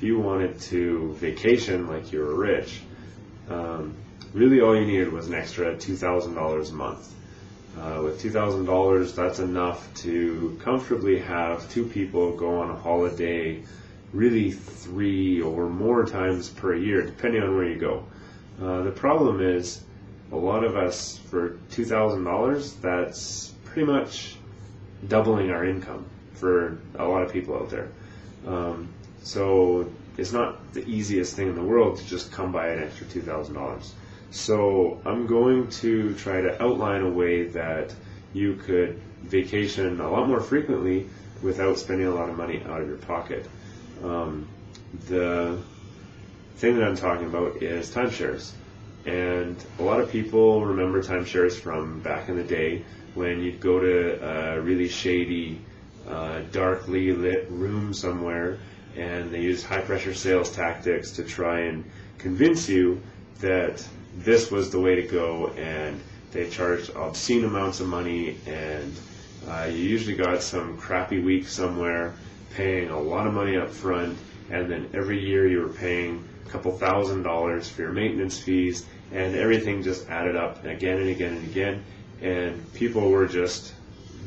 if you wanted to vacation like you were rich, really all you needed was an extra $2,000 a month. With $2,000, that's enough to comfortably have two people go on a holiday really 3 or more times per year, depending on where you go. The problem is, a lot of us, for $2,000, that's pretty much doubling our income for a lot of people out there. So it's not the easiest thing in the world to just come by an extra $2,000. So I'm going to try to outline a way that you could vacation a lot more frequently without spending a lot of money out of your pocket. The thing that I'm talking about is timeshares. And a lot of people remember timeshares from back in the day when you'd go to a really shady, darkly lit room somewhere, and they used high-pressure sales tactics to try and convince you that this was the way to go, and they charged obscene amounts of money, and you usually got some crappy week somewhere paying a lot of money up front, and then every year you were paying a couple $1,000s for your maintenance fees, and everything just added up again and again and again, and people were just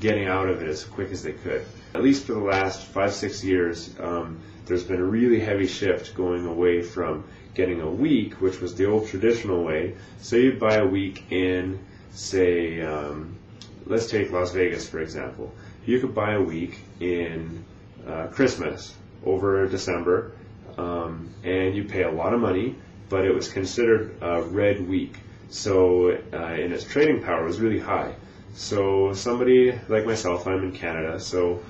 getting out of it as quick as they could. At least for the last 5-6 years, there's been a really heavy shift going away from getting a week, which was the old traditional way. So you'd buy a week in, say, let's take Las Vegas for example. You could buy a week in Christmas over December, and you pay a lot of money, but it was considered a red week. So in its trading power, it was really high. So somebody like myself, I'm in Canada, so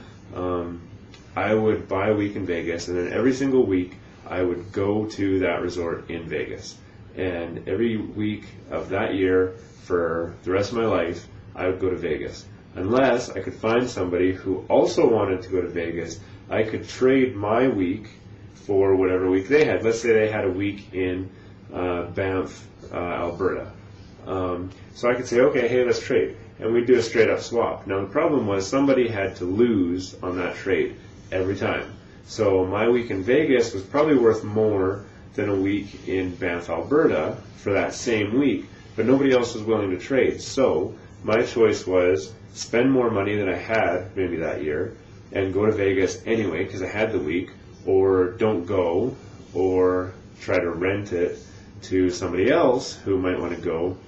I would buy a week in Vegas, and then every single week I would go to that resort in Vegas. And every week of that year, for the rest of my life, I would go to Vegas. Unless I could find somebody who also wanted to go to Vegas, I could trade my week for whatever week they had. Let's say they had a week in Banff, Alberta. So I could say, okay, hey, let's trade. And we'd do a straight up swap. Now the problem was somebody had to lose on that trade every time. So my week in Vegas was probably worth more than a week in Banff, Alberta for that same week, but nobody else was willing to trade. So my choice was spend more money than I had maybe that year and go to Vegas anyway because I had the week, or don't go, or try to rent it to somebody else who might want to go,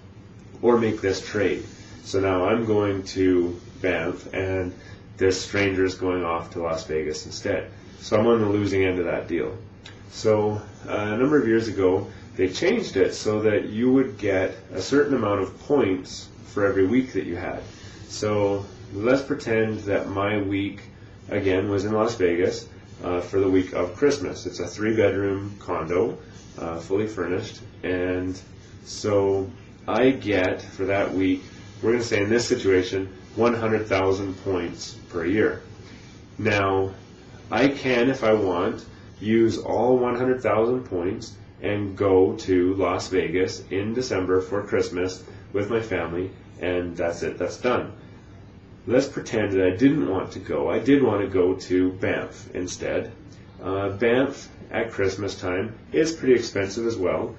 or make this trade. So now I'm going to Banff and this stranger is going off to Las Vegas instead. So I'm on the losing end of that deal. So a number of years ago, they changed it so that you would get a certain amount of points for every week that you had. So let's pretend that my week, again, was in Las Vegas for the week of Christmas. It's a 3-bedroom condo, fully furnished. And so I get, for that week, we're going to say in this situation, 100,000 points per year. Now, I can, if I want, use all 100,000 points and go to Las Vegas in December for Christmas with my family, and that's it, that's done. Let's pretend that I didn't want to go. I did want to go to Banff instead. Banff at Christmas time is pretty expensive as well,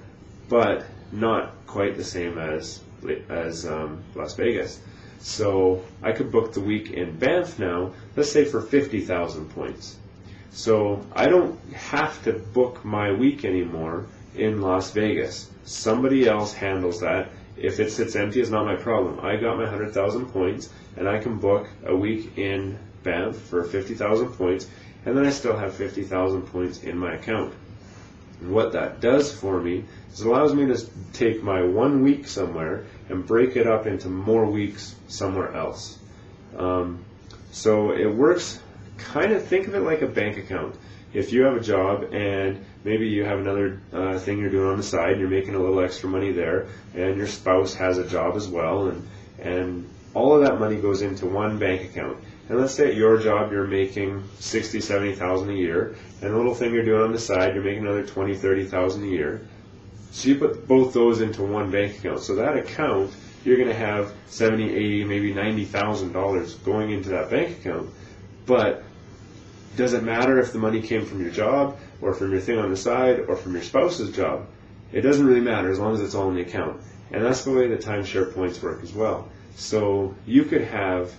but not quite the same as Las Vegas. So I could book the week in Banff now, let's say for 50,000 points. So I don't have to book my week anymore in Las Vegas. Somebody else handles that. If it sits empty, it's not my problem. I got my 100,000 points, and I can book a week in Banff for 50,000 points, and then I still have 50,000 points in my account. And what that does for me is it allows me to take my 1 week somewhere and break it up into more weeks somewhere else. So it works, kind of think of it like a bank account. If you have a job and maybe you have another thing you're doing on the side and you're making a little extra money there, and your spouse has a job as well, and all of that money goes into one bank account. And let's say at your job you're making 60, 70,000 a year, and the little thing you're doing on the side you're making another 20, 30,000 a year. So you put both those into one bank account. So that account, you're going to have 70, 80, maybe $90,000 going into that bank account. But does it matter if the money came from your job? or from your thing on the side, or from your spouse's job. It doesn't really matter as long as it's all in the account. And that's the way that timeshare points work as well. So you could have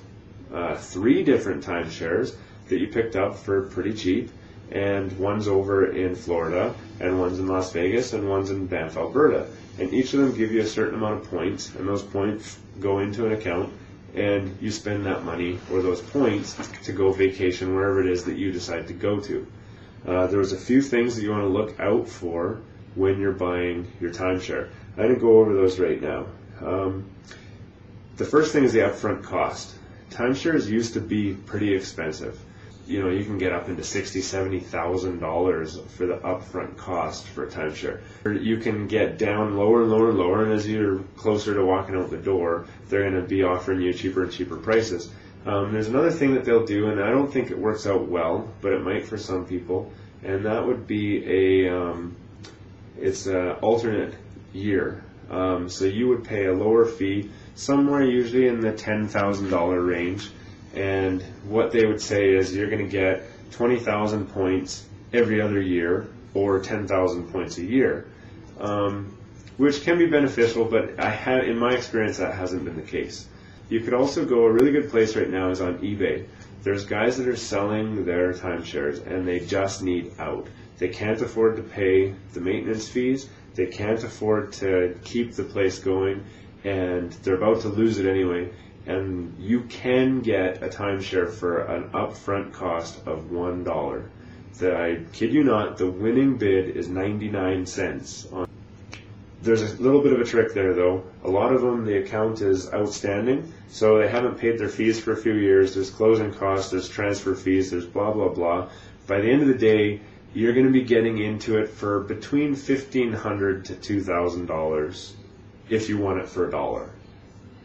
3 different timeshares that you picked up for pretty cheap, and one's over in Florida, and one's in Las Vegas, and one's in Banff, Alberta. And each of them give you a certain amount of points, and those points go into an account, and you spend that money or those points to go vacation wherever it is that you decide to go to. There's a few things that you want to look out for when you're buying your timeshare. I'm going to go over those right now. The first thing is the upfront cost. Timeshares used to be pretty expensive. You know, you can get up into $60,000, $70,000 for the upfront cost for a timeshare. You can get down lower, and as you're closer to walking out the door, they're going to be offering you cheaper and cheaper prices. There's another thing that they'll do, and I don't think it works out well, but it might for some people, and that would be it's an alternate year. So you would pay a lower fee, somewhere usually in the $10,000 range. And what they would say is you're going to get 20,000 points every other year, or 10,000 points a year, which can be beneficial, but in my experience, that hasn't been the case. You could also go, a really good place right now is on eBay. There's guys that are selling their timeshares, and they just need out. They can't afford to pay the maintenance fees, they can't afford to keep the place going, and they're about to lose it anyway. And you can get a timeshare for an upfront cost of $1. I kid you not, the winning bid is 99 cents. There's a little bit of a trick there though. A lot of them, the account is outstanding, so they haven't paid their fees for a few years. There's closing costs, there's transfer fees, there's blah, blah, blah. By the end of the day, you're going to be getting into it for between $1,500 to $2,000 if you want it for $1.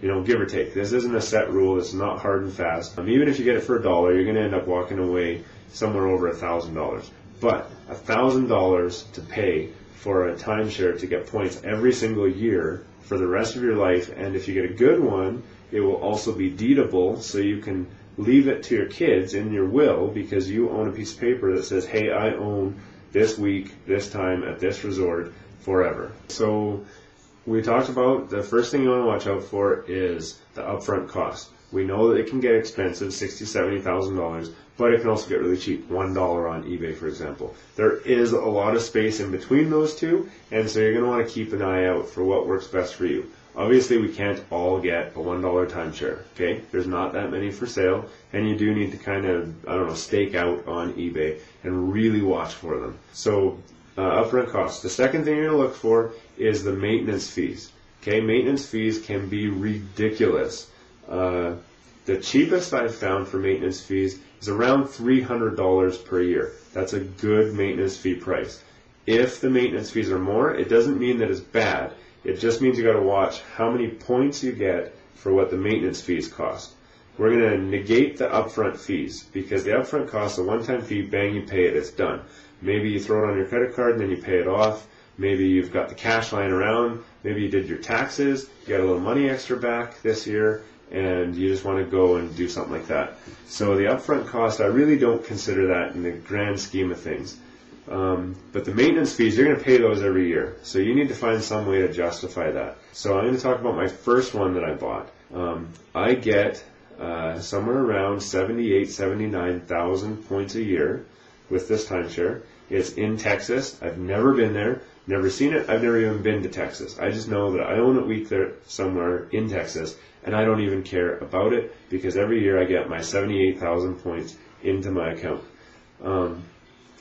You know, give or take. This isn't a set rule. It's not hard and fast. Even if you get it for $1, you're going to end up walking away somewhere over $1,000. But $1,000 to pay for a timeshare to get points every single year for the rest of your life, and if you get a good one, it will also be deedable, so you can leave it to your kids in your will because you own a piece of paper that says, hey, I own this week, this time, at this resort, forever. So we talked about the first thing you want to watch out for is the upfront cost. We know that it can get expensive, $60,000, $70,000, but it can also get really cheap, $1 on eBay, for example. There is a lot of space in between those two, and so you're going to want to keep an eye out for what works best for you. Obviously, we can't all get a $1 timeshare, okay? There's not that many for sale, and you do need to kind of, stake out on eBay and really watch for them. So, upfront costs. The second thing you're going to look for is the maintenance fees. Okay, maintenance fees can be ridiculous. The cheapest I've found for maintenance fees is around $300 per year. That's a good maintenance fee price. If the maintenance fees are more, it doesn't mean that it's bad. It just means you got to watch how many points you get for what the maintenance fees cost. We're going to negate the upfront fees because the upfront cost, a one-time fee, bang, you pay it, it's done. Maybe you throw it on your credit card and then you pay it off. Maybe you've got the cash lying around. Maybe you did your taxes, you got a little money extra back this year, and you just want to go and do something like that. So the upfront cost, I really don't consider that in the grand scheme of things. But the maintenance fees, you're going to pay those every year. So you need to find some way to justify that. So I'm going to talk about my first one that I bought. I get somewhere around 78,000, 79,000 points a year with this timeshare. It's in Texas. I've never been there, never seen it. I've never even been to Texas. I just know that I own a week there somewhere in Texas, and I don't even care about it because every year I get my 78,000 points into my account.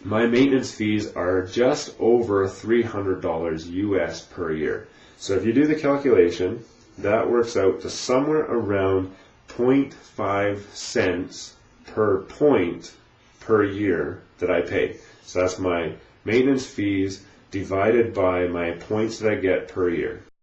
My maintenance fees are just over $300 US per year. So if you do the calculation, that works out to somewhere around 0.5 cents per point per year that I pay. So that's my maintenance fees divided by my points that I get per year.